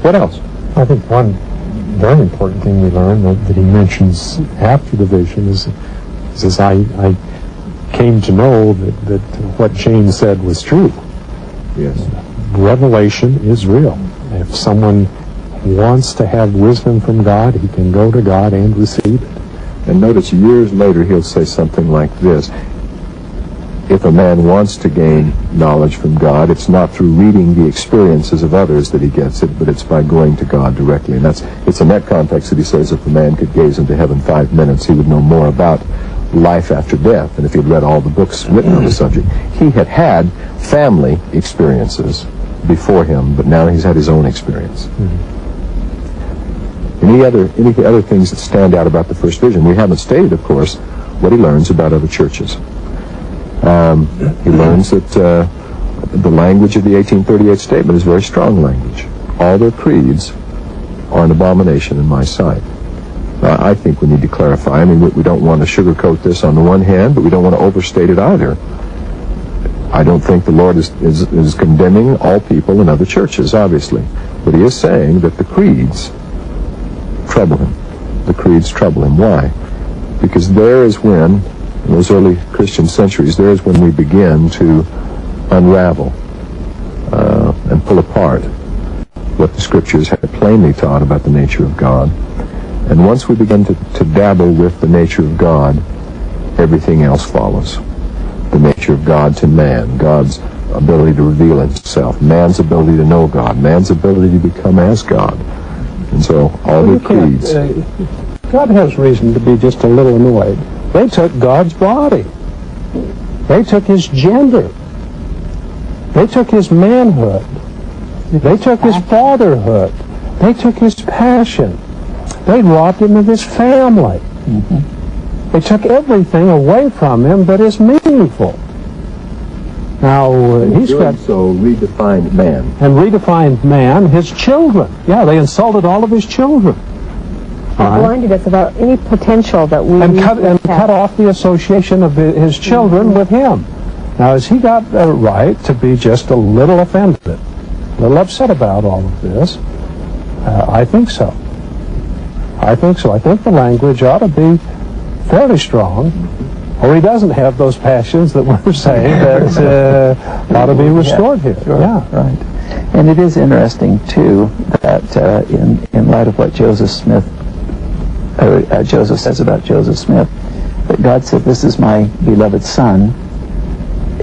What else? I think one very important thing we learn that he mentions after the vision is I came to know that what Jane said was true. Yes. Revelation is real. If someone wants to have wisdom from God, he can go to God and receive it. And notice years later he'll say something like this: if a man wants to gain knowledge from God, it's not through reading the experiences of others that he gets it, but it's by going to God directly. And it's in that context that he says if a man could gaze into heaven 5 minutes, he would know more about life after death than if he'd read all the books written on the subject. He had had family experiences before him, but now he's had his own experience. Any other things that stand out about the first vision? We haven't stated, of course, what he learns about other churches. He learns that the language of the 1838 statement is very strong language. All their creeds are an abomination in my sight. I think we need to clarify. I mean, we don't want to sugarcoat this on the one hand, but we don't want to overstate it either. I don't think the Lord is condemning all people in other churches, obviously. But he is saying that the creeds trouble him. The creeds trouble him. Why? Because there is when, in those early Christian centuries, there is when we begin to unravel and pull apart what the Scriptures have plainly taught about the nature of God. And once we begin to dabble with the nature of God, everything else follows. The nature of God to man, God's ability to reveal himself, man's ability to know God, man's ability to become as God. And so all the creeds... God has reason to be just a little annoyed. They took God's body. They took his gender. They took his manhood. They took his fatherhood. They took his passion. They robbed him of his family. They took everything away from him that is meaningful. Now, he's got... so redefined man. And redefined man, his children. Yeah, they insulted all of his children. Blinded us about any potential that we cut off the association of his children with him. Now, has he got a right to be just a little offended, a little upset about all of this? I think so. I think so. I think the language ought to be fairly strong, or he doesn't have those passions that we're saying that ought to be restored here. Sure. Yeah, right. And it is interesting too that in light of what Joseph says about Joseph Smith, that God said, "This is my beloved son."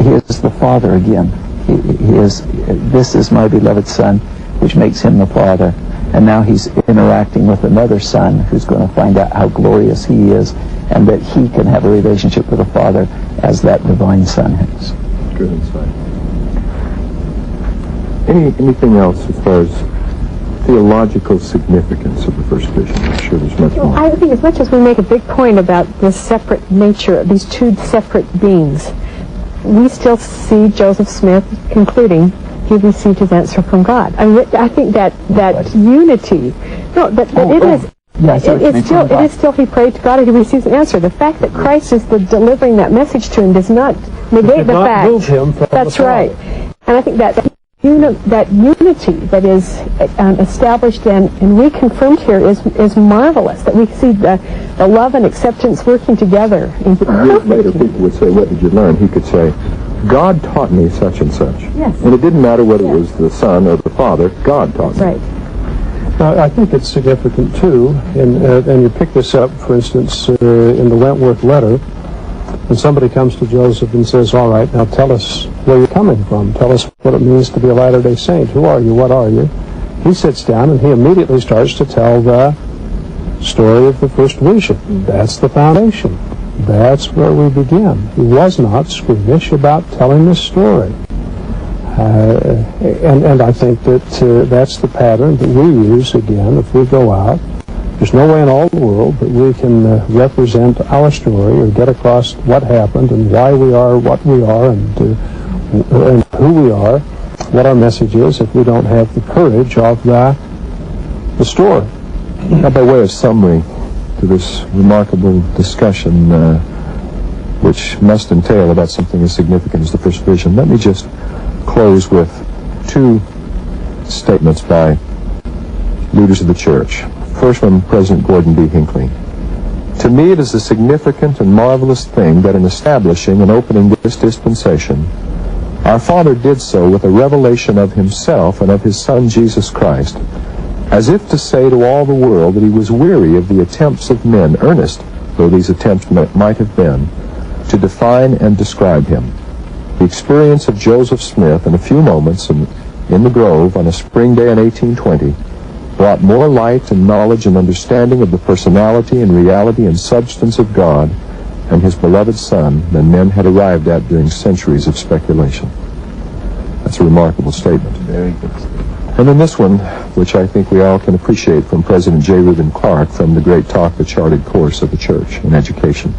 He is the father again. He is. This is my beloved son, which makes him the father. And now he's interacting with another son who's going to find out how glorious he is, and that he can have a relationship with the Father as that divine Son has. Good insight. Anything else as far as theological significance of the first vision? I'm sure there's much more. I think as much as we make a big point about this separate nature of these two separate beings, we still see Joseph Smith concluding he received his answer from God. I think that unity. No, but it is. Yes, it is still he prayed to God and he receives an answer. The fact that Christ is delivering that message to him does not negate the fact. Move him from That's the right. And I think that unity that is established and reconfirmed here is marvelous. That we see the love and acceptance working together. Years later, people would say, "What did you learn?" He could say, "God taught me such and such." Yes. And it didn't matter whether it was the Son or the Father. God taught me. Right. Now, I think it's significant too, and you pick this up, for instance, in the Wentworth letter, when somebody comes to Joseph and says, "All right, now tell us where you're coming from. Tell us what it means to be a Latter-day Saint. Who are you? What are you?" He sits down and he immediately starts to tell the story of the first vision. That's the foundation. That's where we begin. He was not squeamish about telling this story. And I think that that's the pattern that we use, again, if we go out. There's no way in all the world that we can represent our story or get across what happened and why we are what we are and who we are, what our message is, if we don't have the courage of the story. Now, by way of summary to this remarkable discussion, which must entail about something as significant as the first vision, let me just close with two statements by leaders of the church. First from President Gordon B. Hinckley. To me, it is a significant and marvelous thing that in establishing and opening this dispensation, our Father did so with a revelation of himself and of his Son Jesus Christ, as if to say to all the world that he was weary of the attempts of men, earnest though these attempts might have been, to define and describe him. The experience of Joseph Smith in a few moments in the Grove on a spring day in 1820 brought more light and knowledge and understanding of the personality and reality and substance of God and his beloved Son than men had arrived at during centuries of speculation. That's a remarkable statement. Very good. And then this one, which I think we all can appreciate from President J. Reuben Clark from the great talk, The Charted Course of the Church in Education.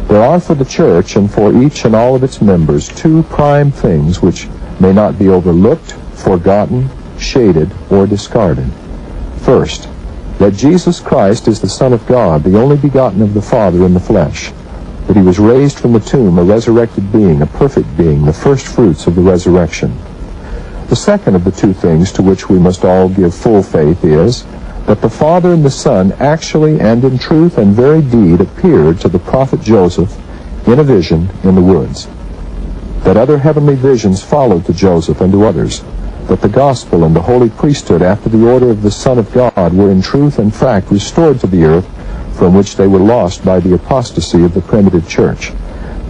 There are for the Church and for each and all of its members two prime things which may not be overlooked, forgotten, shaded, or discarded. First, that Jesus Christ is the Son of God, the only begotten of the Father in the flesh, that he was raised from the tomb, a resurrected being, a perfect being, the first fruits of the resurrection. The second of the two things to which we must all give full faith is that the Father and the Son actually and in truth and very deed appeared to the prophet Joseph in a vision in the woods, that other heavenly visions followed to Joseph and to others, that the gospel and the holy priesthood after the order of the Son of God were in truth and fact restored to the earth from which they were lost by the apostasy of the primitive church.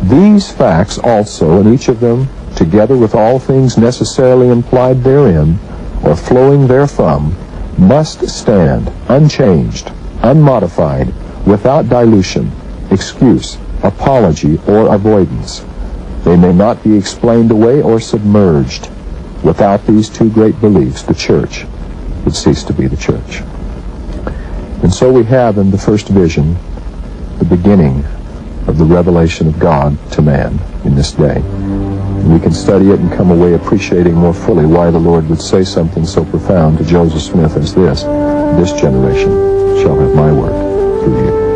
These facts also, and each of them, together with all things necessarily implied therein, or flowing therefrom, must stand unchanged, unmodified, without dilution, excuse, apology, or avoidance. They may not be explained away or submerged. Without these two great beliefs, the church would cease to be the church. And so we have in the first vision the beginning of the revelation of God to man in this day. And we can study it and come away appreciating more fully why the Lord would say something so profound to Joseph Smith as this generation shall have my word through you.